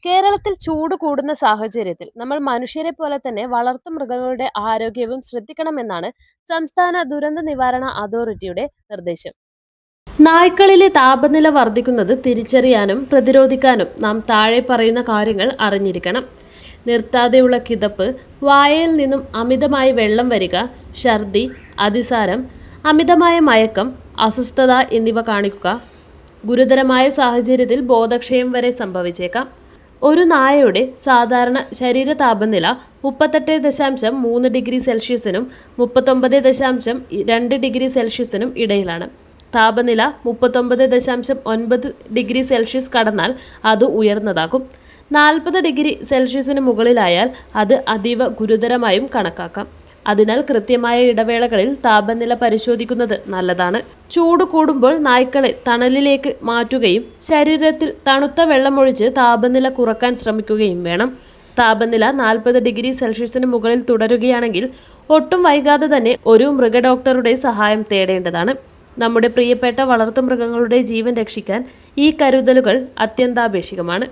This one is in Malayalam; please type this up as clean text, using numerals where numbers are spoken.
കേരളത്തിൽ ചൂട് കൂടുന്ന സാഹചര്യത്തിൽ നമ്മൾ മനുഷ്യരെ പോലെ തന്നെ വളർത്തുമൃഗങ്ങളുടെ ആരോഗ്യവും ശ്രദ്ധിക്കണമെന്നാണ് സംസ്ഥാന ദുരന്ത നിവാരണ അതോറിറ്റിയുടെ നിർദ്ദേശം. നായ്ക്കളിലെ താപനില വർദ്ധിക്കുന്നത് തിരിച്ചറിയാനും പ്രതിരോധിക്കാനും നാം താഴെ പറയുന്ന കാര്യങ്ങൾ അറിഞ്ഞിരിക്കണം. നിർത്താതെയുള്ള കിതപ്പ്, വായയിൽ നിന്നും അമിതമായി വെള്ളം വരിക, ഛർദി, അതിസാരം, അമിതമായ മയക്കം, അസ്വസ്ഥത എന്നിവ കാണിക്കുക. ഗുരുതരമായ സാഹചര്യത്തിൽ ബോധക്ഷയം വരെ സംഭവിച്ചേക്കാം. ഒരു നായയുടെ സാധാരണ ശരീര താപനില 38.3 ഡിഗ്രി സെൽഷ്യസിനും 39.2 ഡിഗ്രി സെൽഷ്യസിനും ഇടയിലാണ്. താപനില 39.9 ഡിഗ്രി സെൽഷ്യസ് കടന്നാൽ അത് ഉയർന്നതാകും. 40 ഡിഗ്രി സെൽഷ്യസിന് മുകളിലായാൽ അത് അതീവ ഗുരുതരമായും കണക്കാക്കാം. അതിനാൽ കൃത്യമായ ഇടവേളകളിൽ താപനില പരിശോധിക്കുന്നത് നല്ലതാണ്. ചൂട് കൂടുമ്പോൾ നായ്ക്കളെ തണലിലേക്ക് മാറ്റുകയും ശരീരത്തിൽ തണുത്ത വെള്ളമൊഴിച്ച് താപനില കുറക്കാൻ ശ്രമിക്കുകയും വേണം. താപനില 40 ഡിഗ്രി സെൽഷ്യസിന് മുകളിൽ തുടരുകയാണെങ്കിൽ ഒട്ടും വൈകാതെ തന്നെ ഒരു മൃഗഡോക്ടറുടെ സഹായം തേടേണ്ടതാണ്. നമ്മുടെ പ്രിയപ്പെട്ട വളർത്തുമൃഗങ്ങളുടെ ജീവൻ രക്ഷിക്കാൻ ഈ കരുതലുകൾ അത്യന്താപേക്ഷിതമാണ്.